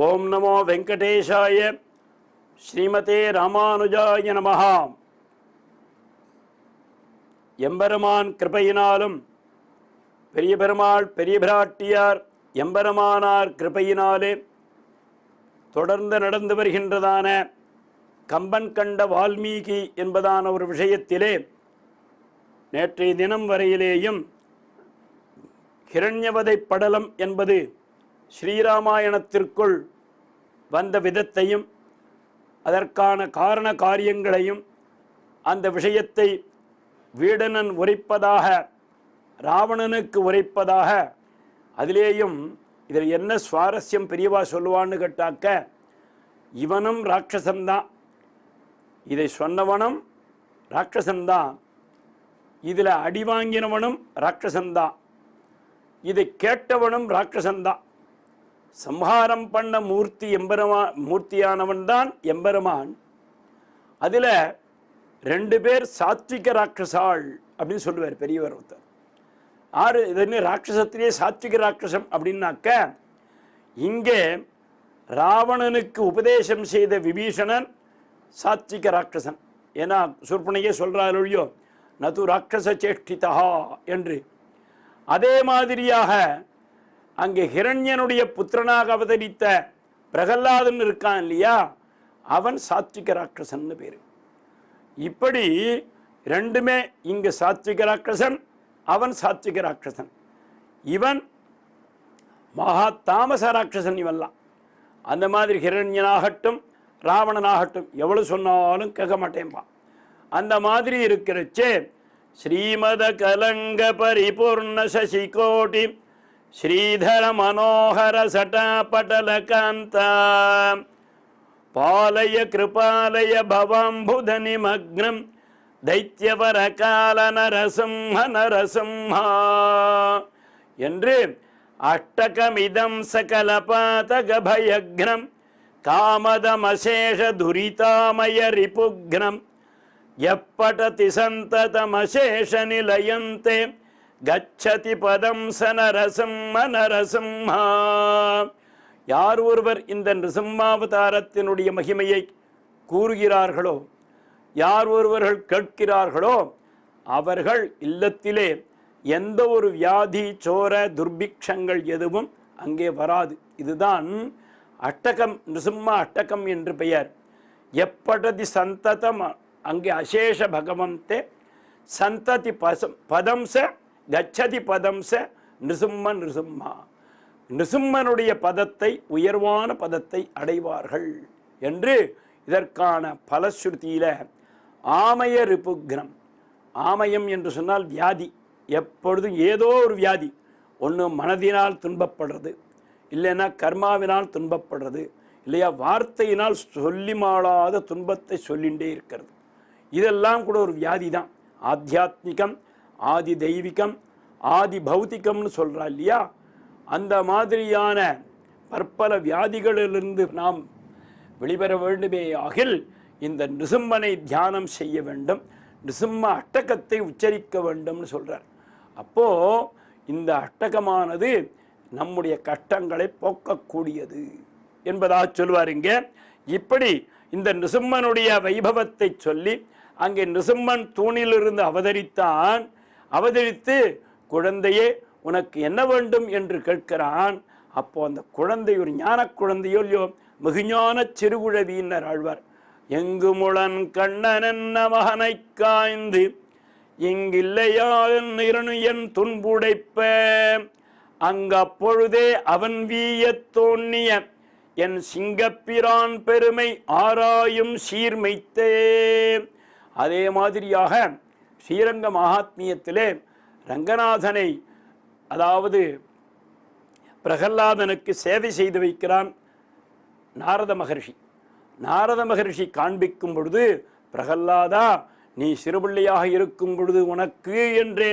ஓம் நமோ வெங்கடேஷாய. ஸ்ரீமதே ராமானுஜாய நமஹ. எம்பெருமான் கிருபையினாலும் பெரிய பெருமாள் பெரிய பிராட்டியார் எம்பெருமானார் கிருபையினாலே தொடர்ந்து நடந்து வருகின்றதான கம்பன் கண்ட வால்மீகி என்பதான ஒரு விஷயத்திலே நேற்றைய தினம் வரையிலேயும் ஹிரண்யவதை படலம் என்பது ஸ்ரீராமாயணத்திற்குள் வந்த விதத்தையும் அதற்கான காரண காரியங்களையும் அந்த விஷயத்தை வீடனன் உரைப்பதாக ராவணனுக்கு உரைப்பதாக அதிலேயும் இதில் என்ன சுவாரஸ்யம் பெரியவா சொல்லுவான்னு கேட்டாக்க, இவனும் ராட்சசன்தான், இதை சொன்னவனும் ராட்சசன்தான், இதில் அடி வாங்கினவனும் ராட்சசன்தான், இதை கேட்டவனும் ராட்சசன்தான். சம்ஹாரம் பண்ண மூர்த்தியானவன் தான் எம்பெருமான். அதில் 2 பேர் சாத்விக ராட்சசாள் அப்படின்னு சொல்லுவார் பெரியவர் ஒருத்தர். இதுன்னு ராட்சசத்திலே சாத்விக ராட்சசம் அப்படின்னாக்க, இங்கே ராவணனுக்கு உபதேசம் செய்த விபீஷணன் சாத்விக ராட்சசன். ஏன்னா சூர்பனகே சொல்கிறார் ஒழியோ நது ராட்சச சேஷ்டிதா என்று. அதே மாதிரியாக அங்கே ஹிரண்யனுடைய புத்திரனாக அவதரித்த பிரகல்லாதன் இருக்கான் இல்லையா, அவன் சாத்விக ராட்சசன்னு பேர். இப்படி 2மே இங்கு சாத்விக ராட்சசன், அவன் சாத்விக ராட்சசன். இவன் மகா தாமச ராட்சசன். இவெல்லாம் அந்த மாதிரி ஹிரண்யனாகட்டும் ராவணனாகட்டும் எவ்வளவு சொன்னாலும் கேட்க மாட்டேன்பா. அந்த மாதிரி இருக்கிறச்சே ஸ்ரீமத கலங்க பரிபூர்ண சசிகோட்டி ஸ்ரீதர மனோகர சட்டாபடல காந்தா பாலய கிருபாலய பவாம்புத நிமக்னம் தைத்யவர கால நரசிம்ஹ நரசிம்ஹா என்று அஷ்டகமிதம் சகலபாதக பயக்னம் காமதமசேஷ துரிதாமய ரிபுக்னம் எப்படதி சந்ததமசேஷ நிலயந்தே கச்சதி பதம் ச நரசிம்ம நரசிம்ஹா. யார் ஒருவர் இந்த நிருசிம்மாவதாரத்தினுடைய மகிமையை கூறுகிறார்களோ, யார் ஒருவர்கள் கேட்கிறார்களோ, அவர்கள் இல்லத்திலே எந்த ஒரு வியாதி சோர துர்பிக்ஷங்கள் எதுவும் அங்கே வராது. இதுதான் அட்டகம், நிருசிம்ம அட்டகம் என்று பெயர். எப்படதி சந்ததம், அங்கே அசேஷ பகவந்தே சந்ததி பதம் ச கச்சதி பதம் ச நிருசிம்ம நிருசிம்மா. நிருசிம்மனுடைய பதத்தை, உயர்வான பதத்தை அடைவார்கள் என்று இதற்கான பலஸ்ருதியில ஆமய ரிபுக்னம். ஆமயம் என்று சொன்னால் வியாதி. எப்பொழுதும் ஏதோ ஒரு வியாதி, ஒன்று மனதினால் துன்பப்படுறது, இல்லைன்னா கர்மாவினால் துன்பப்படுறது, இல்லையா வார்த்தையினால் சொல்லி மாளாத துன்பத்தை சொல்லிகிட்டே இருக்கிறது. இதெல்லாம் கூட ஒரு வியாதி தான். ஆத்தியாத்மிகம், ஆதி தெய்வீகம், ஆதி பௌத்திகம்னு சொல்கிறா இல்லையா, அந்த மாதிரியான பற்பல வியாதிகளிலிருந்து நாம் வெளிவர வேண்டுமே ஆகில் இந்த நிருசிம்மனை தியானம் செய்ய வேண்டும், நிருசிம்ம அட்டகத்தை உச்சரிக்க வேண்டும்னு சொல்கிறார். அப்போது இந்த அட்டகமானது நம்முடைய கஷ்டங்களை போக்கக்கூடியது என்பதாக சொல்வார் இங்கே. இப்படி இந்த நிருசிம்மனுடைய வைபவத்தை சொல்லி அங்கே நிருசிம்மன் தூணிலிருந்து அவதரித்து குழந்தையே உனக்கு என்ன வேண்டும் என்று கேட்கிறான். அப்போ அந்த குழந்தை ஒரு ஞான குழந்தையோ இல்லையோ, மிகுஞான சிறுகுழவியினர் ஆழ்வார். எங்கு முளன் கண்ணனன் மகனை காய்ந்து இங்கில்லையால் என் துன்புடைப்ப அங்கப்பொழுதே அவன் வீய தோன்னிய என் சிங்கப்பிரான் பெருமை ஆராயும் சீர்மைத்தே. அதே மாதிரியாக ஸ்ரீரங்க மகாத்மியத்திலே ரங்கநாதனை, அதாவது பிரகல்லாதனுக்கு சேவை செய்து வைக்கிறான் நாரத மகர்ஷி. நாரத மகர்ஷி காண்பிக்கும் பொழுது, பிரகல்லாதா நீ சிறுபிள்ளையாக இருக்கும் பொழுது உனக்கு என்றே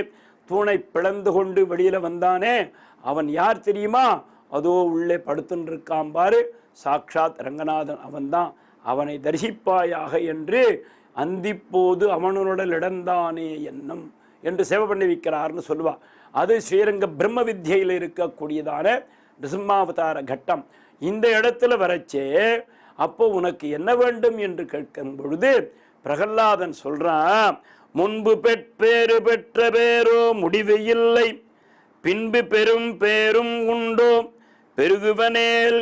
தூணை பிளந்து கொண்டு வெளியில் வந்தானே, அவன் யார் தெரியுமா? அதோ உள்ளே படுத்துருக்கான் பாரு, சாக்ஷாத் ரங்கநாதன் அவன்தான், அவனை தரிசிப்பாயாக என்று அந்திப்போது அவனுடன் இடந்தானே என்னும் என்று சேவை பண்ணி வைக்கிறார்னு சொல்லுவா. அது ஸ்ரீரங்க பிரம்ம வித்யையில் இருக்கக்கூடியதான நிருசிம்மாவதார கட்டம். இந்த இடத்துல வரச்சே அப்போ உனக்கு என்ன வேண்டும் என்று கேட்கும் பொழுது பிரகல்லாதன் சொல்றான், முன்பு பெற்றேறு பெற்ற பேரோ முடிவு இல்லை, பின்பு பெரும் பேரும் உண்டோ பெருகுவனேல்,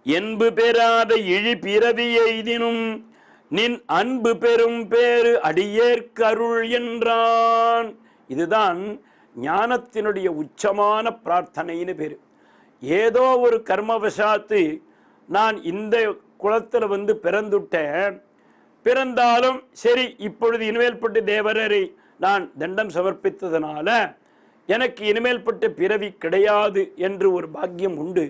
என்பு பெறாத இழி பிறவி எய்தினும் நின் அன்பு பெரும் பேரு அடியேற்கருள் என்றான். இதுதான் ஞானத்தினுடைய உச்சமான பிரார்த்தனைன்னு பேரு. ஏதோ ஒரு கர்மவசாத்து நான் இந்த குலத்தில் பிறந்துட்டேன், பிறந்தாலும் சரி இப்பொழுது இனிமேல்பட்டு தேவரரை நான் தண்டம் சமர்ப்பித்ததுனால எனக்கு இனிமேல்பட்டு பிறவி கிடையாது என்று ஒரு பாக்கியம் உண்டு.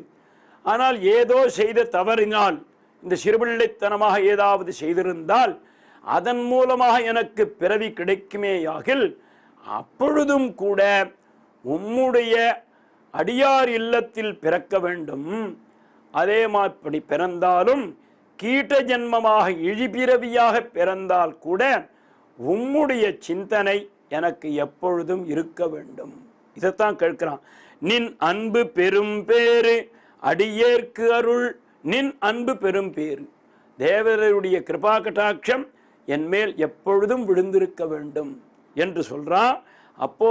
ஆனால் ஏதோ செய்த தவறினால், இந்த சிறுபிள்ளைத்தனமாக ஏதாவது செய்திருந்தால் அதன் மூலமாக எனக்கு பிறவி கிடைக்குமேயாகில் அப்பொழுதும் கூட உம்முடைய அடியார் இல்லத்தில் பிறக்க வேண்டும். அதே மாதிரி பிறந்தாலும் கீட்ட ஜென்மமாக இழிபிறவியாக பிறந்தால் கூட உம்முடைய சிந்தனை எனக்கு எப்பொழுதும் இருக்க வேண்டும். இதைத்தான் கேட்கிறான். நின் அன்பு பெரும் பேரு அடியேற்கு அருள், நின் அன்பு பெரும் பேரு, தேவருடைய கிருபா கட்டாட்சம் என் மேல் எப்பொழுதும் விழுந்திருக்க வேண்டும் என்று சொல்றான். அப்போ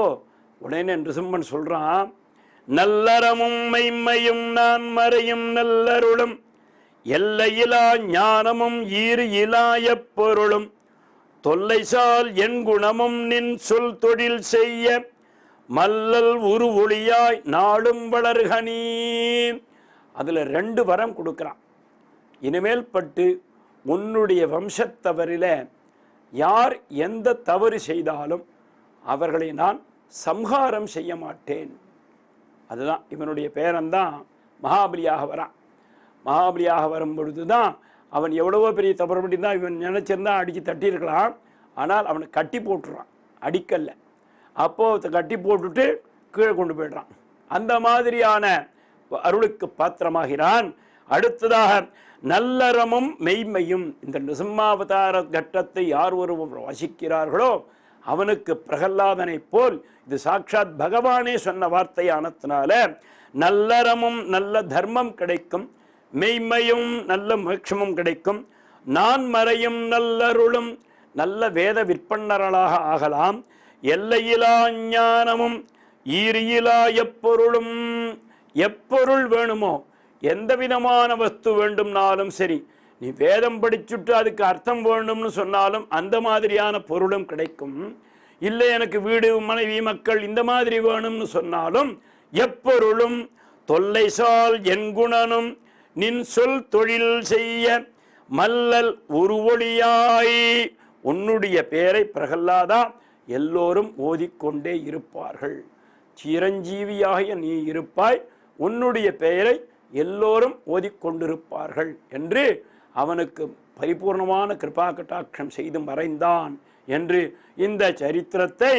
உடனே நிருசிம்மன் சொல்றான், நல்லறமும் மெய்மையும் நான் மறையும் நல்லருளும் எல்லையிலா ஞானமும் ஈறு இலாய பொருளும் தொல்லைசால் என் குணமும் நின் சொல் தொழில் செய்ய மல்லல் உரு ஒளியாய் நாளும் வளர்கனீ. அதுல 2 வரம் கொடுக்கிறான். இனிமேல் பட்டு உன்னுடைய வம்சத்தவரில யார் எந்த தவறு செய்தாலும் அவர்களை நான் சம்ஹாரம் செய்ய மாட்டேன். அதுதான் இவனுடைய பேரன்தான் மகாபலியாக வரான். மகாபலியாக வரும் பொழுது தான் அவன் எவ்வளவோ பெரிய தவறு பண்ணி தான் இவன் நினச்சிருந்தா அடித்து தட்டியிருக்கலாம். ஆனால் அவனை கட்டி போட்டுறான், அடிக்கல்ல. அப்போது கட்டி போட்டுட்டு கீழே கொண்டு போய்ட்றான். அந்த மாதிரியான அருளுக்கு பாத்திரமாகிறான். அடுத்ததாக நல்லறமும் மெய்மையும், இந்த நிருசிம்மாவதார கட்டத்தை யார் ஒருவர் வசிக்கிறார்களோ அவனுக்கு பிரகல்லாதனை போல் இது சாட்சாத் பகவானே சொன்ன வார்த்தையானத்தினால நல்லறமும் நல்ல தர்மம் கிடைக்கும், மெய்மையும் நல்ல மோட்சமும் கிடைக்கும், நான் மறையும் நல்லருளும் நல்ல வேத விற்பன்னர்களாக ஆகலாம், எல்லையிலா ஞானமும் ஈரியிலா எப்பொருளும், எப்பொருள் வேணுமோ எந்த விதமான வஸ்து வேண்டும்னாலும் சரி, நீ வேதம் படிச்சுட்டு அதுக்கு அர்த்தம் வேண்டும்னு சொன்னாலும் அந்த மாதிரியான பொருளும் கிடைக்கும். இல்லை எனக்கு வீடு மனைவி மக்கள் இந்த மாதிரி வேணும்னு சொன்னாலும் எப்பொருளும் தொல்லைசால் என் குணனும் நின் சொல் தொழில் செய்ய மல்லல் உருவொளியாய், உன்னுடைய பெயரை பிரகல்லாதா எல்லோரும் ஓதிக்கொண்டே இருப்பார்கள். சிரஞ்சீவியாகிய நீ இருப்பாய், உன்னுடைய பெயரை எல்லோரும் ஓதிக்கொண்டிருப்பார்கள் என்று அவனுக்கு பரிபூர்ணமான கிருபா கட்டாட்சம் செய்து மறைந்தான் என்று இந்த சரித்திரத்தை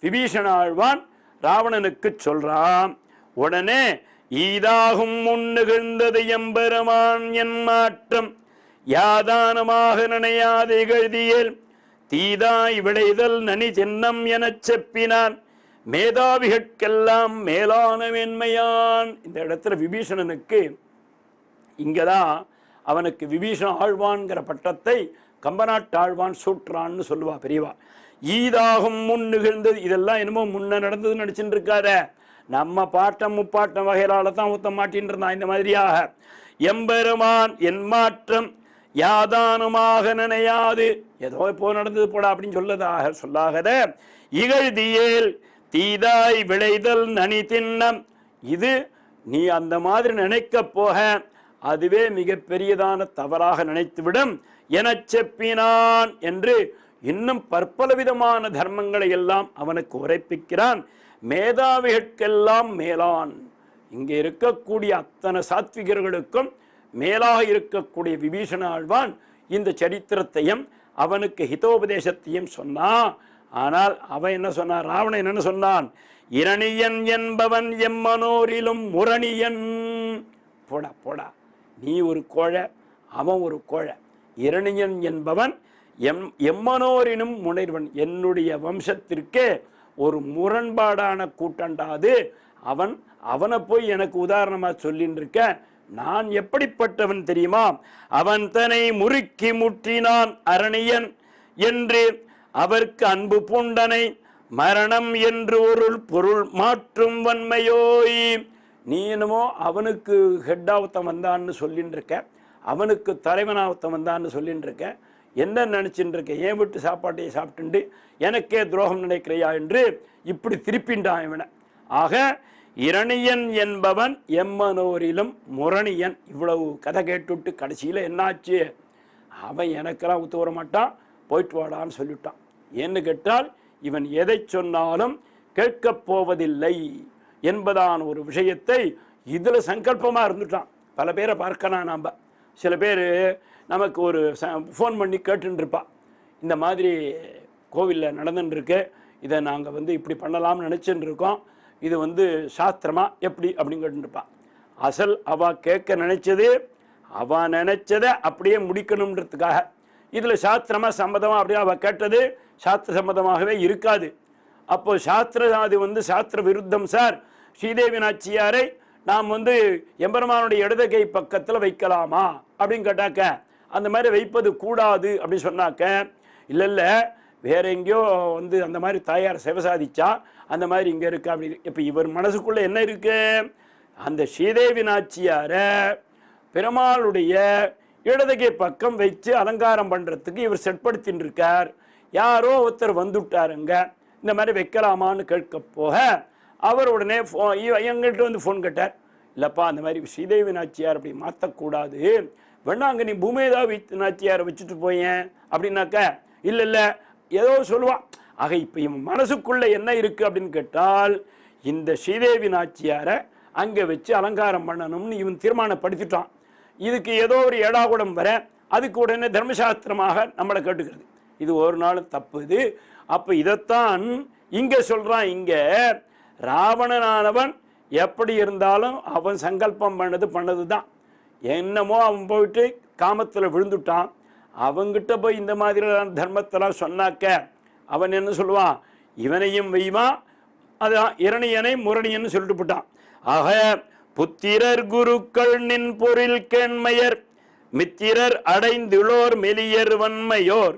விபீஷண ஆழ்வான் ராவணனுக்கு சொல்றான். உடனே ஈதாகும் முன் நிகழ்ந்தது எம்பெருமான் என் மாற்றம் யாதானமாக நினையாத இகழ்தியேல் தீதாய் விளைதல் நனி சின்னம் எனச் செப்பினான் மேதாவிகட்கெல்லாம் மேலான மென்மையான். இந்த இடத்துல விபீஷணனுக்கு இங்கதான் அவனுக்கு விபீஷண ஆழ்வான்கிற பட்டத்தை கம்பநாட்டு ஆழ்வான் சூற்றான்னு சொல்லுவா பெரியவா. ஈதாகும் முன் நிகழ்ந்தது, இதெல்லாம் என்னமோ முன்ன நடந்ததுன்னு நினைச்சுட்டு இருக்காத, நம்ம பாட்டம் முப்பாட்டம் வகையிலால தான் ஊத்த மாட்டின்னு இருந்தான். இந்த மாதிரியாக எம்பெருமான் என் மாற்றம் யாதானுமாக நினையாது, ஏதோ இப்போ நடந்தது போடா அப்படின்னு சொல்லாகத இகழ்தியேல் தீதாய் விளைதல் நனி தின்னம், இது நீ அந்த மாதிரி நினைக்க போக அதுவே மிகப்பெரியதான தவறாக நினைத்துவிடும் எனச் செப்பினான் என்று இன்னும் பற்பல விதமான தர்மங்களை எல்லாம் அவனுக்கு உரைப்பிக்கிறான். மேதாவிகட்கெல்லாம் மேலான், இங்கே இருக்கக்கூடிய அத்தனை சாத்விகர்களுக்கும் மேலாக இருக்கக்கூடிய விபீஷண ஆழ்வான் இந்த சரித்திரத்தையும் அவனுக்கு ஹிதோபதேசத்தையும் சொன்னான். ஆனால் அவன் என்ன சொன்னான், ராவணன் என்ன சொன்னான், இரணியன் என்பவன் எம்மனோரிலும் முரணியன். போடா போடா, நீ ஒரு கோழை, அவன் ஒரு கோழை. இரணியன் என்பவன் எம்மனோரினும் முனைவன், என்னுடைய வம்சத்திற்கே ஒரு முரண்பாடான கூட்டண்டாது. அவனை போய் எனக்கு உதாரணமாக சொல்லின்னு இருக்க, நான் எப்படிப்பட்டவன் தெரியுமா? அவன் தன்னை முறுக்கி முற்றினான் அரணியன் என்று அவருக்கு அன்பு பூண்டனை மரணம் என்று ஒரு பொருள் மாற்றும் வன்மையோய். நீ என்னமோ அவனுக்கு ஹெட்டாவத்தம் வந்தான்னு சொல்லின்னு இருக்க, அவனுக்கு தலைவனாவத்தம் வந்தான்னு சொல்லின்னு இருக்க, என்ன நினச்சின்னு இருக்க? ஏன் விட்டு சாப்பாட்டையை சாப்பிட்டுண்டு எனக்கே துரோகம் நினைக்கிறையா என்று இப்படி திருப்பின்றான் இவனை. ஆக இரணியன் என்பவன் எம்மனோரிலும் முரணியன். இவ்வளவு கதை கேட்டுவிட்டு கடைசியில் என்னாச்சு? அவன் எனக்கெல்லாம் ஒத்து வர மாட்டான், போயிட்டு வாடான்னு சொல்லிவிட்டான். ஏன்னு கேட்டால் இவன் எதை சொன்னாலும் கேட்கப் போவதில்லை என்பதான ஒரு விஷயத்தை இதில் சங்கல்பமாக இருந்துட்டான். பல பேரை பார்க்கலாம். நாம் சில பேர் நமக்கு ஒரு ஃபோன் பண்ணி கேட்டுருப்பான், இந்த மாதிரி கோவிலில் நடந்துட்டுருக்கு, இதை நாங்கள் இப்படி பண்ணலாம்னு நினச்சின்னு இருக்கோம், இது சாஸ்திரமா எப்படி அப்படின்னு கேட்டுருப்பான். அசல் அவள் கேட்க நினைச்சது, அவள் நினைச்சதை அப்படியே முடிக்கணுன்றதுக்காக. இதில் சாஸ்திரமாக சம்மதமாக அப்படியே அவள் கேட்டது சாஸ்திர சம்மதமாகவே இருக்காது. அப்போது சாஸ்திரம் சாஸ்திர விருத்தம் சார், ஸ்ரீதேவி நாச்சியாரை நாம் எம்பெருமானுடைய இடது கை பக்கத்தில் வைக்கலாமா அப்படின்னு கேட்டாக்க, அந்த மாதிரி வைப்பது கூடாது அப்படின்னு சொன்னாக்க, இல்லை வேற எங்கேயோ அந்த மாதிரி தாயார் சிவசாதிச்சா அந்த மாதிரி இங்கே இருக்கு அப்படி. இப்போ இவர் மனசுக்குள்ளே என்ன இருக்கு? அந்த ஸ்ரீதேவி நாச்சியாரை பெருமாளுடைய இடதுகை பக்கம் வச்சு அலங்காரம் பண்ணுறதுக்கு இவர் செட்படுத்தின்னு இருக்கார். யாரோ ஒருத்தர் வந்துவிட்டாருங்க, இந்த மாதிரி வைக்கலாமான்னு கேட்க போக அவர் உடனே எங்கள்கிட்ட ஃபோன் கேட்டார், இல்லைப்பா அந்த மாதிரி ஸ்ரீதேவி நாச்சியார் அப்படி மாற்றக்கூடாது, வேணா அங்கே நீ பூமேதாவி நாச்சியாரை வச்சுட்டு போயேன் அப்படின்னாக்க, இல்லை ஏதோ சொல்லுவான். ஆக இப்போ இவன் மனசுக்குள்ளே என்ன இருக்குது அப்படின்னு கேட்டால், இந்த ஸ்ரீதேவி நாச்சியாரை அங்கே வச்சு அலங்காரம் பண்ணணும்னு இவன் தீர்மானப்படுத்திட்டான். இதுக்கு ஏதோ ஒரு ஏடாகுடம் வர அதுக்கு உடனே தர்மசாஸ்திரமாக நம்மளை கேட்டுக்கிறது. இது ஒரு நாள் தப்பு. இது அப்போ இதைத்தான் இங்கே சொல்கிறான். இங்கே ராவணனானவன் எப்படி இருந்தாலும் அவன் சங்கல்பம் பண்ணது தான். என்னமோ அவன் போயிட்டு காமத்தில் விழுந்துட்டான். அவங்கிட்ட போய் இந்த மாதிரியான தர்மத்தெல்லாம் சொன்னாக்க அவன் என்ன சொல்லுவான்? இவனையும் வைவான், அதான் இரணியனை முரணியன்னு சொல்லிட்டு போட்டான். ஆக புத்திரர் குருக்கள் நின் பொருள் கேண்மையர் மித்திரர் அடைந்துளோர் மெலியர் வன்மையோர்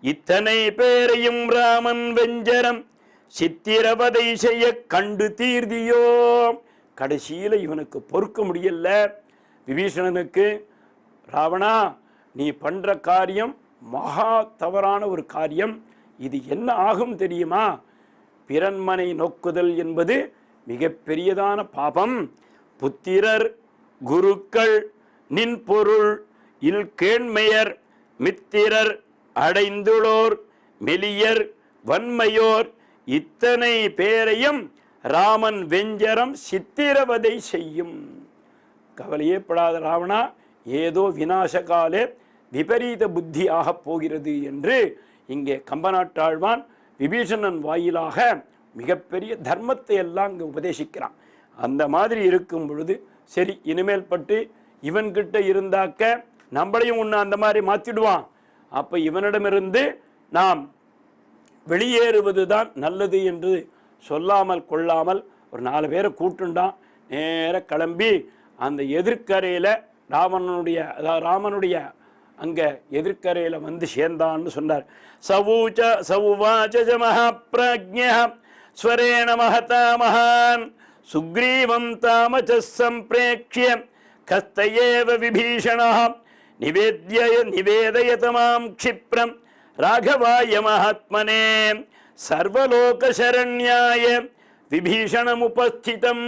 இத்தனை பேரையும் ராமன் வெஞ்சரம் சித்திரவதை செய்ய கண்டு தீர்தியோ. கடைசியில் இவனுக்கு பொறுக்க முடியல விபீஷணனுக்கு. ராவணா, நீ பண்ணுற காரியம் மகா தவறான ஒரு காரியம். இது என்ன ஆகும் தெரியுமா? பிறன்மனை நோக்குதல் என்பது மிகப்பெரியதான பாபம். புத்திரர் குருக்கள் நின் பொருள் இல் கேண்மையர் மித்திரர் அடைந்துளோர் மெலியர் வன்மையோர் இத்தனை பேரையும் ராமன் வெஞ்சரம் சித்திரவதை செய்யும். கவலையே படாத ராவணா, ஏதோ விநாசகாலே விபரீத புத்தியாக போகிறது என்று இங்கே கம்பநாட்டாழ்வான் விபீஷணன் வாயிலாக மிகப்பெரிய தர்மத்தை எல்லாம் இங்கே உபதேசிக்கிறான். அந்த மாதிரி இருக்கும் பொழுது சரி, இனிமேல் பட்டு இவன்கிட்ட இருந்தாக்க நம்மளையும் ஒன்று அந்த மாதிரி மாற்றிடுவான். அப்போ இவனிடமிருந்து நாம் வெளியேறுவது தான் நல்லது என்று சொல்லாமல் கொள்ளாமல் ஒரு 4 பேரை கூட்டுண்டான். நேர கிளம்பி அந்த எதிர்கரையில் ராமனுடைய அங்கே எதிர்கரையில் சேர்ந்தான்னு சொன்னார். சவுவாச்ச மகாப்ரஜ்ஞ ஸ்வரேண மகதா மகான் சுக்ரீவம் தாமச சம்பிரேக்ஷ்ய கஸ்தயேவ விபீஷணः நிவேதயதமாம் க்ஷிப்ரம் ராகவாய மகாத்மனே சர்வலோகசரண்யாய விபீஷணம் உபஸ்திதம்.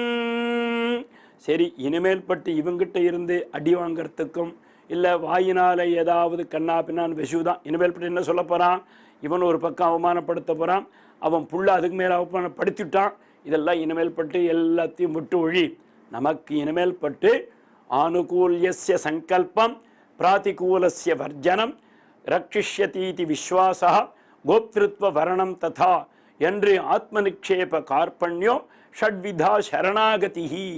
சரி, இனிமேல் பட்டு இவங்கிட்ட இருந்து அடி வாங்கிறதுக்கும் இல்லை வாயினால் ஏதாவது கண்ணா பின்னான்னு விஷுதான். இனிமேல் பட்டு என்ன சொல்ல போகிறான்? இவன் ஒரு பக்கம் அவமானப்படுத்த போகிறான், அவன் புள்ள அதுக்கு மேலே அவமானப்படுத்திவிட்டான். இதெல்லாம் இனிமேல் பட்டு எல்லாத்தையும் விட்டு ஒழி. நமக்கு இனிமேல் பட்டு ஆனுகூல்யஸ்ய சங்கல்பம் பிராதிகூலஸ்ய வர்ஜனம் ரக்ஷிஷ்யதீதி விஸ்வாசா கோப்திருத்வ வரணம் ததா என்று ஆத்மநிக்ஷேப கார்பண்யோ ஷட்விதா சரணாகதிஹி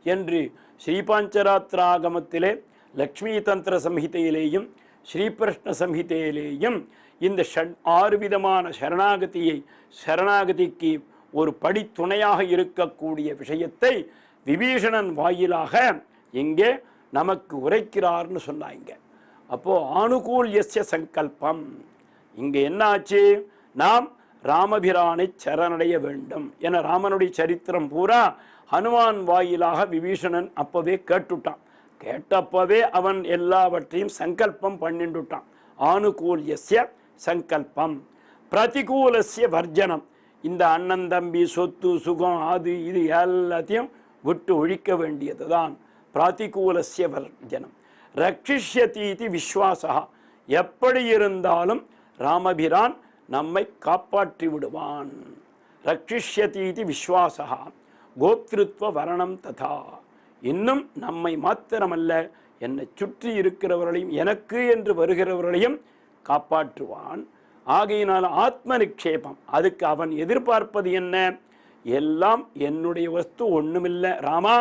என்று ஸ்ரீபாஞ்சராத்திராகமத்திலே லக்ஷ்மி தந்திர சம்ஹிதையிலேயும் ஸ்ரீகிருஷ்ண சம்ஹிதையிலேயும் இந்த 6 விதமான சரணாகதிக்கு ஒரு படி துணையாக இருக்கக்கூடிய விஷயத்தை விபீஷணன் வாயிலாக இங்கே நமக்கு உரைக்கிறார்னு சொன்னாங்க. அப்போது ஆனுகூல்யஸ்ய சங்கல்பம். இங்கே என்ன ஆச்சு? நாம் ராமபிரானை சரணடைய வேண்டும் என ராமனுடைய சரித்திரம் பூரா ஹனுமான் வாயிலாக விபீஷணன் அப்போவே கேட்டுட்டான். கேட்டப்பவே அவன் எல்லாவற்றையும் சங்கல்பம் பண்ணிட்டுட்டான். ஆனுகூல்யஸ்ய சங்கல்பம், பிரதிகூலஸ்ய வர்ஜனம். இந்த அண்ணன் தம்பி சொத்து சுகம் அது இது எல்லாத்தையும் விட்டு ஒழிக்க வேண்டியது தான் பிரதிகூலஸ்ய வர்ஜனம். ரக்ஷிஷ்யதீதி விஸ்வாசா. எப்படி இருந்தாலும் ராமபிரான் நம்மை காப்பாற்றி விடுவான். ரக்ஷிஷ்யதீதி விஸ்வாசா கோப்திருத்வ வரணம் ததா. இன்னும் நம்மை மாத்திரமல்ல, என்னை சுற்றி இருக்கிறவர்களையும் எனக்கு என்று வருகிறவர்களையும் காப்பாற்றுவான். ஆகையினால் ஆத்ம நிக்ஷேபம். அதுக்கு அவன் எதிர்பார்ப்பது என்ன? எல்லாம் என்னுடைய வஸ்து, ஒன்றுமில்லை ராமா,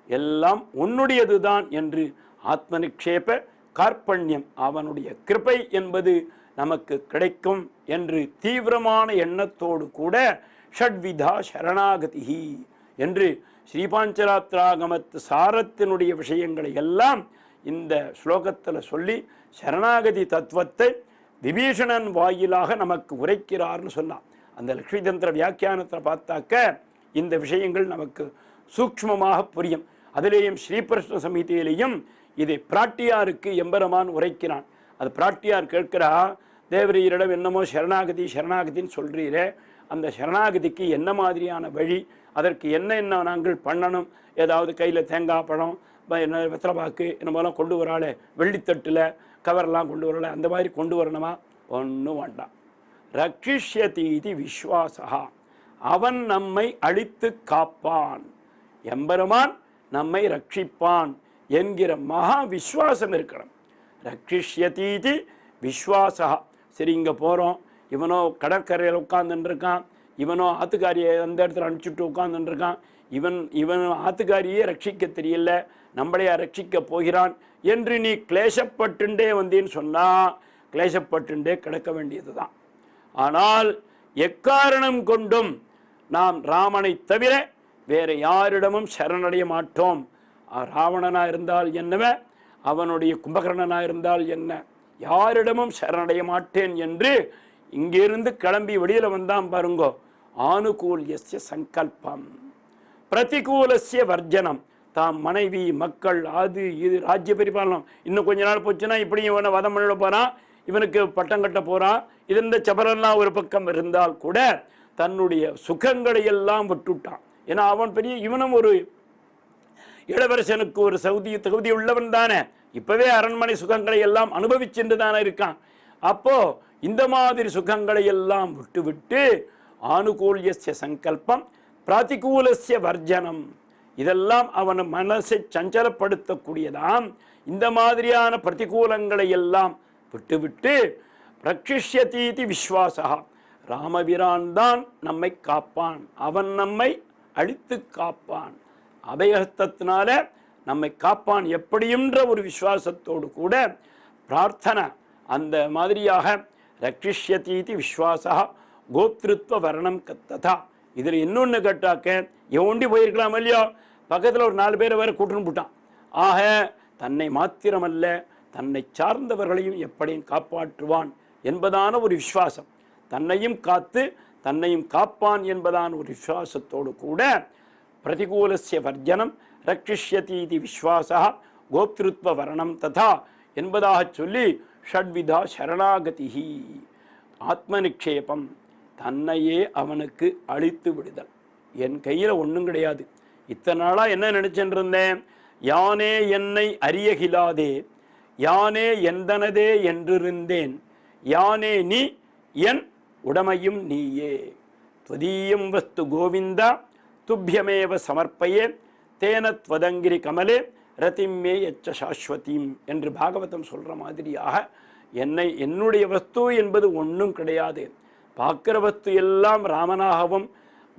எல்லாம் உன்னுடையது தான் என்று ஆத்ம நிக்ஷேப கார்பண்யம், அவனுடைய கிருபை என்பது நமக்கு கிடைக்கும் என்று தீவிரமான எண்ணத்தோடு கூட ஷட்விதா சரணாகதி என்று ஸ்ரீபாஞ்சராத்திராகமத்து சாரத்தினுடைய விஷயங்களை எல்லாம் இந்த ஸ்லோகத்தில் சொல்லி சரணாகதி தத்துவத்தை விபீஷணன் வாயிலாக நமக்கு உரைக்கிறார்னு சொன்னான். அந்த லக்ஷ்மி தந்திர வியாக்கியானத்தை பார்த்தாக்க இந்த விஷயங்கள் நமக்கு சூக்ஷ்மமாக புரியும். அதிலேயும் ஸ்ரீகிருஷ்ண சமிதியிலேயும் இதை பிராட்டியாருக்கு எம்பெருமான் உரைக்கிறான். அது பிராட்டியார் கேட்கிறா, தேவரீரிடம் என்னமோ சரணாகதி சரணாகதின்னு சொல்கிறீரே, அந்த சரணாகதிக்கு என்ன மாதிரியான வழி, அதற்கு என்ன நாங்கள் பண்ணணும்? ஏதாவது கையில் தேங்காய் பழம், வெத்தலைப்பாக்கு என்னமோலாம் கொண்டு வராளே, வெள்ளித்தட்டில் கவரெல்லாம் கொண்டு வரல, அந்த மாதிரி கொண்டு வரணுமா? ஒன்றும் வேண்டாம். ரக்ஷிஷ்யதீதி விஸ்வாசா. அவன் நம்மை அழித்து காப்பான், எம்பெருமான் நம்மை ரட்சிப்பான் என்கிற மகா விஸ்வாசம் இருக்கணும். ரக்ஷிஷ்யதீதி விஸ்வாசா. சரி, இங்கே போகிறோம், இவனோ கடற்கரையில் உட்காந்துருக்கான், இவனோ ஆத்துக்காரியை அந்த இடத்துல அனுப்பிச்சுட்டு உட்காந்துருக்கான், இவன் ஆத்துக்காரியே ரட்சிக்க தெரியல, நம்மளையா ரட்சிக்க போகிறான் என்று நீ கிளேசப்பட்டுண்டே வந்தேன்னு சொன்னால் கிளேசப்பட்டுண்டே கிடக்க வேண்டியது தான். ஆனால் எக்காரணம் கொண்டும் நாம் ராமனை தவிர வேறு யாரிடமும் சரணடைய மாட்டோம். ராவணனாக இருந்தால் என்னவே, அவனுடைய கும்பகர்ணனாக இருந்தால் என்ன, யாரிடமும் சரணடைய மாட்டேன் என்று இங்கிருந்து கிளம்பி வெளியில் வந்தான் பாருங்கோ. ஆனுகூல்யஸ்ய சங்கல்பம், பிரதிகூலஸ்ய வர்ஜனம். தாம் மனைவி மக்கள் அது இது ராஜ்ய பரிபாலனம், இன்னும் கொஞ்ச நாள் போச்சுன்னா இப்படி இவனை வதம் பண்ண போகிறான், இவனுக்கு பட்டம் கட்ட போகிறான், இது இந்த சபரெல்லாம் ஒரு பக்கம் இருந்தால் கூட தன்னுடைய சுகங்களை எல்லாம் விட்டுட்டான். ஏன்னா அவன் பெரிய, இவனும் ஒரு இளவரசனுக்கு ஒரு தகுதி உள்ளவன் தானே, இப்போவே அரண்மனை சுகங்களை எல்லாம் அனுபவிச்சுட்டு தானே இருக்கான். அப்போது இந்த மாதிரி சுகங்களை எல்லாம் விட்டு ஆனுகூல்யஸ்ய சங்கல்பம், பிரதிகூலஸ்ய வர்ஜனம். இதெல்லாம் அவன் மனசை சஞ்சலப்படுத்தக்கூடியதாம். இந்த மாதிரியான பிரதிகூலங்களை எல்லாம் விட்டு ரக்ஷிஷ்யதீதி விஸ்வாசா. ராமபிரான் தான் நம்மை காப்பான், அவன் நம்மை அழித்து காப்பான், அபயஹஸ்தத்தினால நம்மை காப்பான் எப்படியுன்ற ஒரு விஸ்வாசத்தோடு கூட பிரார்த்தனை. அந்த மாதிரியாக ரக்ஷிஷ்யதீதி விஸ்வாசா கோப்திருத்வ வரணம் ததா. இதில் இன்னொன்று கேட்டாக்க, எவண்டி போயிருக்கலாம் இல்லையோ, பக்கத்தில் ஒரு 4 பேரை வேறு கூட்டுன்னு போட்டான். ஆக தன்னை மாத்திரமல்ல, தன்னை சார்ந்தவர்களையும் எப்படியும் காப்பாற்றுவான் என்பதான ஒரு விஸ்வாசம், தன்னையும் காத்து தன்னையும் காப்பான் என்பதான ஒரு விஸ்வாசத்தோடு கூட பிரதிகூலஸ்ய வர்ஜனம் ரக்ஷிஷ்யதீதி விஸ்வாசா கோப்திருத்வ வரணம் ததா என்பதாக சொல்லி ஷட்விதா சரணாகதி, ஆத்ம நிக்ஷேபம், தன்னையே அவனுக்கு அழித்து விடுதல். என் கையில் ஒன்றும் கிடையாது, இத்தனை நாளாக என்ன நினச்சிட்டு இருந்தேன், யானே என்னை அறியகிலாதே, யானே எந்தனதே என்றிருந்தேன், யானே நீ என் உடமையும் நீயே, துவதீயம் வஸ்து கோவிந்தா துப்பியமேவ சமர்ப்பயே தேன துவதங்கிரி கமலே ரதிம்மே எச்ச சாஸ்வதீம் என்று பாகவதம் சொல்கிற மாதிரியாக என்னுடைய வஸ்து என்பது ஒன்றும் கிடையாது. பார்க்குற வஸ்து எல்லாம் ராமனாகவும்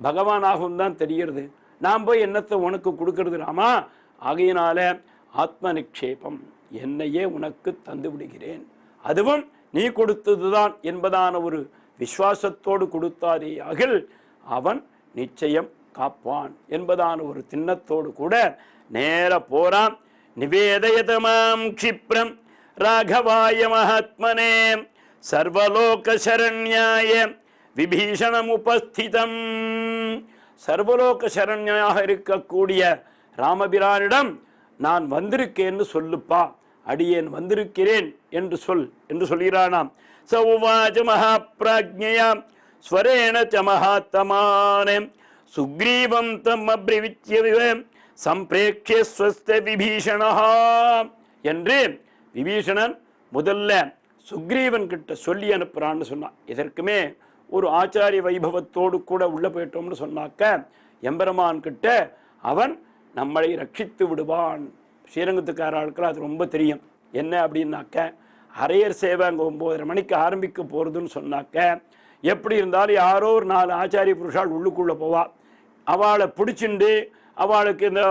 பகவானாகவும் தான் தெரிகிறது. நான் போய் என்னத்தை உனக்கு கொடுக்கறது ராமா? ஆகையினால ஆத்ம நிக்ஷேபம், என்னையே உனக்கு தந்து விடுகிறேன், அதுவும் நீ கொடுத்தது தான் என்பதான ஒரு விஸ்வாசத்தோடு கொடுத்தாதே ஆகில் அவன் நிச்சயம் காப்பான் என்பதான ஒரு திண்ணத்தோடு கூட நேர போகிறான். நிவேதயதமாம் க்ஷிப்ரம் ராகவாய மகாத்மனே சர்வலோக சரண்யாய விபீஷணம் உபஸ்திதம். சர்வலோக சரண்யாக இருக்கக்கூடிய ராமபிரானிடம் நான் வந்திருக்கேன்னு சொல்லுப்பா, அடியேன் வந்திருக்கிறேன் என்று சொல் என்று சொல்கிறானாம். சௌவாச்ச மகாப்ராஜ்ஞயாம் ஸ்வரேண ச மகாத்மானே சுக்ரீவம் தம் அப்ரவிச்ய சம்பிரேக்ஷ்ய ஸ்வஸ்த விபீஷணா என்று விபீஷணன் முதல்ல சுக்ரீவன் கிட்ட சொல்லி அனுப்புறான்னு சொன்னான். இதற்குமே ஒரு ஆச்சாரிய வைபவத்தோடு கூட உள்ள போயிட்டோம்னு சொன்னாக்க எம்பெருமான் கிட்ட அவன் நம்மளை ரட்சித்து விடுவான். ஸ்ரீரங்கத்துக்காரர்களுக்கு அது ரொம்ப தெரியும். என்ன அப்படின்னாக்க அரையர் சேவை அங்கே 9:30 மணிக்கு ஆரம்பிக்க போகிறதுன்னு சொன்னாக்க எப்படி இருந்தாலும் யாரோ ஒரு 4 ஆச்சாரிய புருஷால் உள்ளுக்குள்ளே போவா. அவளை பிடிச்சிண்டு அவளுக்கு இந்த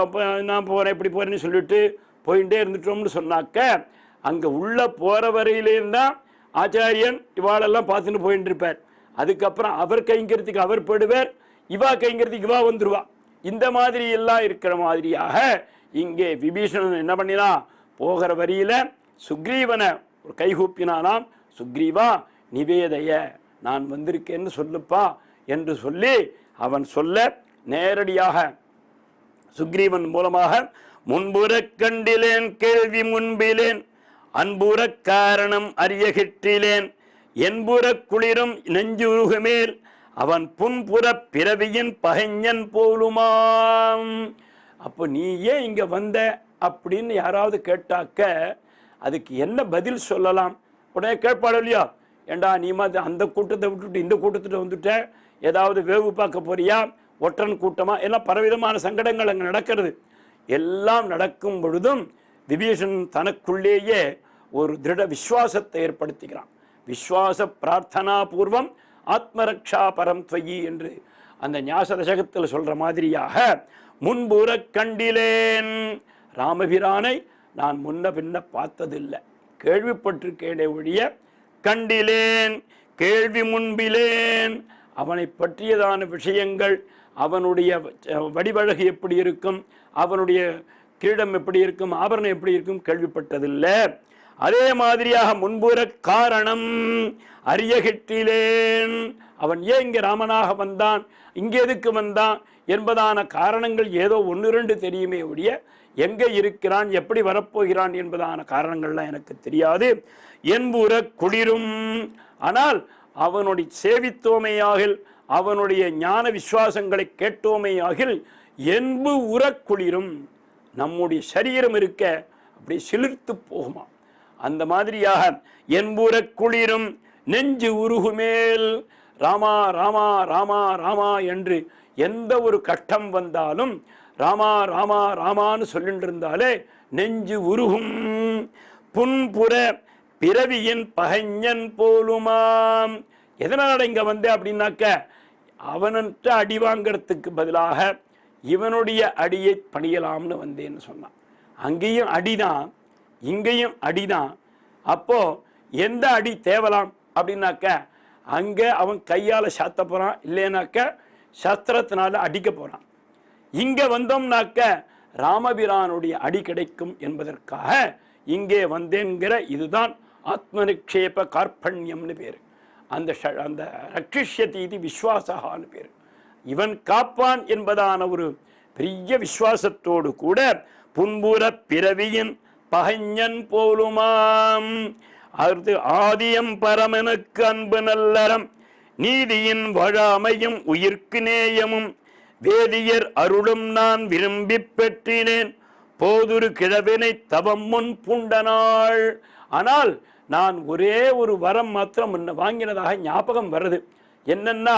நான் போகிறேன் இப்படி போகிறேன்னு சொல்லிட்டு போயிட்டே இருந்துட்டோம்னு சொன்னாக்க அங்கே உள்ளே போகிற வரையிலேருந்தான் ஆச்சாரியன் இவாளெல்லாம் பார்த்துட்டு போயிட்டு இருப்பார். அதுக்கப்புறம் அவர் கைங்கிறதுக்கு அவர் போயிடுவார், இவா கைங்கிறதுக்கு இவா வந்துடுவா. இந்த மாதிரி எல்லாம் இருக்கிற மாதிரியாக இங்கே விபீஷணன் என்ன பண்ணினா, போகிற வரியில சுக்ரீவனை ஒரு கைகூப்பினானாம். சுக்ரீவா நிவேதைய, நான் வந்திருக்கேன்னு சொல்லுப்பா என்று சொல்லி அவன் சொல்ல நேரடியாக சுக்ரீவன் மூலமாக முன்புற கண்டிலேன் கேள்வி முன்பிலேன் அன்புற காரணம் அறியகிற்றிலேன் என்புற குளிரும் நெஞ்சுருகுமேல் அவன் புன்புற பிறவியின் பகைஞன் போலுமாம். அப்போ நீ ஏன் இங்கே வந்த அப்படின்னு யாராவது கேட்டாக்க அதுக்கு என்ன பதில் சொல்லலாம்? உடனே கேட்பாடு இல்லையா, ஏண்டா நீ மாதிரி அந்த கூட்டத்தை விட்டுட்டு இந்த கூட்டத்தில் வந்துட்ட, ஏதாவது வேவு பார்க்க போறியா, ஒற்றன் கூட்டமா, எல்லாம் பலவிதமான சங்கடங்கள் அங்கே நடக்கிறது. எல்லாம் நடக்கும் பொழுதும் விபீஷன் தனக்குள்ளேயே ஒரு திருட விஸ்வாசத்தை ஏற்படுத்திக்கிறான். விஸ்வாச பிரார்த்தனா பூர்வம் ஆத்மரக்ஷா பரம் துவயி என்று அந்த ஞாச தசகத்தில் சொல்ற மாதிரியாக முன்புற கண்டிலேன், ராமபிரானை நான் முன்ன பின்ன பார்த்ததில்லை, கேள்விப்பட்டிருக்கேனே ஒழிய கண்டிலேன். கேள்வி முன்பிலேன், அவனை பற்றியதான விஷயங்கள், அவனுடைய வடிவழகு எப்படி இருக்கும், அவனுடைய கிரீடம் எப்படி இருக்கும், ஆபரணம் எப்படி இருக்கும் கேள்விப்பட்டதில்லை. அதே மாதிரியாக முன்புற காரணம் அறியகிட்டிலேன், அவன் ஏன் இங்கே ராமனாக வந்தான், இங்கே எதுக்கு வந்தான் என்பதான காரணங்கள் ஏதோ 1-2 தெரியுமே ஒழிய எங்கே இருக்கிறான் எப்படி வரப்போகிறான் என்பதான காரணங்கள்லாம் எனக்கு தெரியாது. என்புற குளிரும், ஆனால் அவனுடைய சேவித்தோமையாகில் அவனுடைய ஞான விசுவாசங்களை கேட்டோமையாகில் என்பு உற குளிரும், நம்முடைய சரீரம் இருக்க அப்படி சிலிர்த்து போகுமா. அந்த மாதிரியாக என்புற குளிரும் நெஞ்சு உருகுமேல், ராமா ராமா ராமா ராமா என்று எந்த ஒரு கட்டம் வந்தாலும் ராமா ராமா ராமான்னு சொல்லிட்டு இருந்தாலே நெஞ்சு உருகும். புன்புற பிறவியின் பகைஞன் போலுமாம். எதனால் இங்கே வந்தேன் அப்படின்னாக்க அவன்கிட்ட அடி வாங்கிறதுக்கு பதிலாக இவனுடைய அடியை பணியலாம்னு வந்தேன்னு சொன்னான். அங்கேயும் அடிதான் இங்கேயும் அடிதான். அப்போ எந்த அடி தேவலாம் அப்படின்னாக்க அங்கே அவன் கையால் சாத்த போகிறான், இல்லைனாக்க சஸ்திரத்தினால அடிக்க போகிறான். இங்கே வந்தோம்னாக்க ராமபிரானுடைய அடி கிடைக்கும் என்பதற்காக இங்கே வந்தேங்கிற இதுதான் ஆத்மநிக்ஷேப கார்பண்யம்னு பேர். அந்த அந்த ரட்சிஷ்யதி இது விஸ்வாசகான்னு பேர். இவன் காப்பான் என்பதான ஒரு பெரிய விஸ்வாசத்தோடு கூட புன்புற பிறவியின் பகைஞன் போலுமாம். அடுத்து ஆதியம் பரமனுக்கு அன்பு நல்லறம் நீதியின் வழாமையும் உயிர்க்கு நேயமும் வேதியர் அருளும் நான் விரும்பி பெற்றினேன் போதுரு கிழவினை தவம் முன் பூண்டனாள். ஆனால் நான் ஒரே ஒரு வரம் மாத்திரம் முன்ன வாங்கினதாக ஞாபகம் வருது. என்னன்னா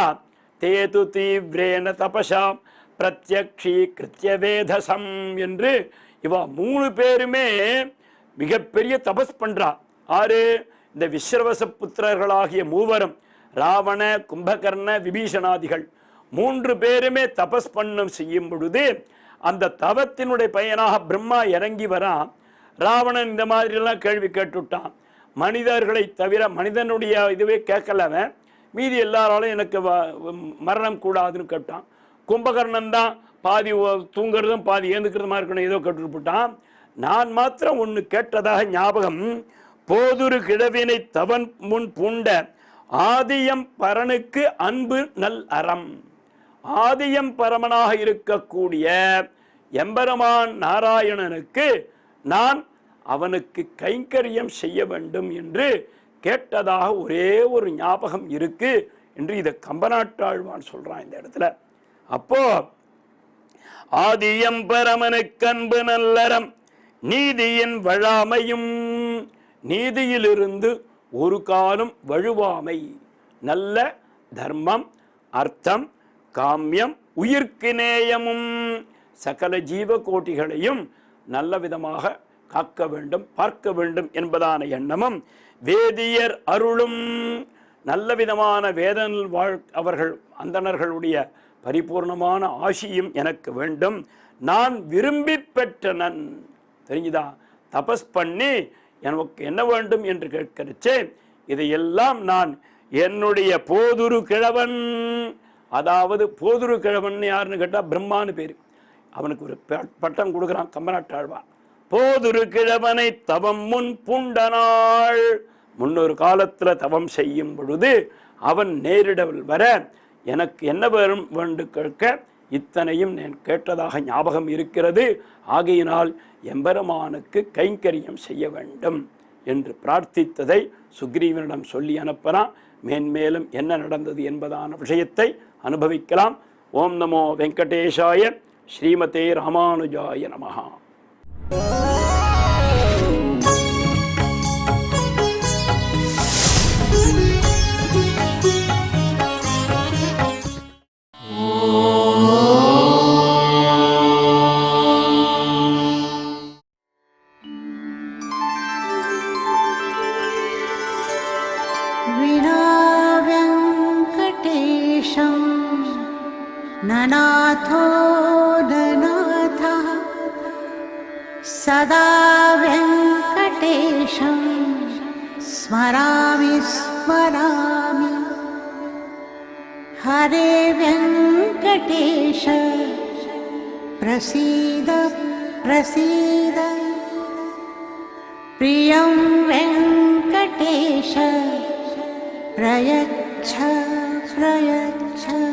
தேது தீவிரேன தபசாம் பிரத்யக்ஷி கிருத்திய வேதசம் என்று இவா 3 பேருமே மிகப்பெரிய தபஸ் பண்றா. ஆறு இந்த விஸ்ரவச புத்திரர்களாகிய மூவரும் ராவண கும்பகர்ண விபீஷணாதிகள் 3 பேருமே தபஸ் பண்ணும் செய்யும் பொழுது அந்த தவத்தினுடைய பயனாக பிரம்மா இறங்கி வரான். ராவணன் இந்த மாதிரிலாம் கேள்வி கேட்டுட்டான். மனிதர்களை தவிர மனிதனுடைய இதுவே கேட்கலவன், மீதி எல்லாராலும் எனக்கு மரணம் கூடாதுன்னு கேட்டான். கும்பகர்ணன் தான் பாதி தூங்குறதும் பாதி ஏந்துக்கிறதுமா இருக்கணும் ஏதோ கேட்டுவிட்டான். நான் மாத்திரம் ஒன்று கேட்டதாக ஞாபகம். போதுரு கிழவினை தவன் முன் பூண்ட ஆதியம் பரனுக்கு அன்பு நல் அறம். ஆதியம் பரமனாக இருக்கக்கூடிய எம்பெருமான் நாராயணனுக்கு நான் அவனுக்கு கைங்கரியம் செய்ய வேண்டும் என்று கேட்டதாக ஒரே ஒரு ஞாபகம் இருக்கு என்று இதை கம்பநாட்டாழ்வான் சொல்றான் இந்த இடத்துல. அப்போ ஆதியம் பரமனுக்கு அன்பு நல்லறம் நீதியின் வழாமையும், நீதியிலிருந்து ஒரு காலம் வழுவாமை, நல்ல தர்மம் அர்த்தம் காமியம் உயிர்க்கு நேயமும், சகல ஜீவ கோட்டிகளையும் நல்ல விதமாக காக்க வேண்டும் பார்க்க வேண்டும் என்பதான எண்ணமும், வேதியர் அருளும், நல்ல விதமான வேதனில் அவர்கள் அந்தணர்களுடைய பரிபூர்ணமான ஆசியும் எனக்கு வேண்டும். நான் விரும்பி பெற்ற நன், தெரிஞ்சுதா, தபஸ் பண்ணி எனக்கு என்ன வேண்டும் என்று கேட்கிறச்சே இதையெல்லாம் நான் என்னுடைய போதுரு கிழவன், அதாவது போதுரு கிழவன் யாருன்னு கேட்டால் பிரம்மான்னு பேர், அவனுக்கு ஒரு பட்டம் கொடுக்குறான் கம்பநாட்டாழ்வான். போதுரு கிழவனை தவம் முன் பூண்டனாள், முன்னொரு காலத்தில் தவம் செய்யும் பொழுது அவன் நேரிடவில் வர எனக்கு என்ன வரும் வேண்டு கேட்க இத்தனையும் நான் கேட்டதாக ஞாபகம் இருக்கிறது. ஆகையினால் எம்பெருமானுக்கு கைங்கரியம் செய்ய வேண்டும் என்று பிரார்த்தித்ததை சுக்ரீவனிடம் சொல்லி அனுப்பினான். மேன்மேலும் என்ன நடந்தது என்பதான விஷயத்தை அனுபவிக்கலாம். ஓம் நமோ வெங்கடேஷாய ஸ்ரீமதே ராமானுஜாய நமஹா. ननाथो ननाथः सदा वेङ्कटेशं स्मरामि स्मरामि. हरे वेङ्कटेश प्रसीद प्रसीद. प्रियं वेङ्कटेश प्रयच्छ प्रयच्छ.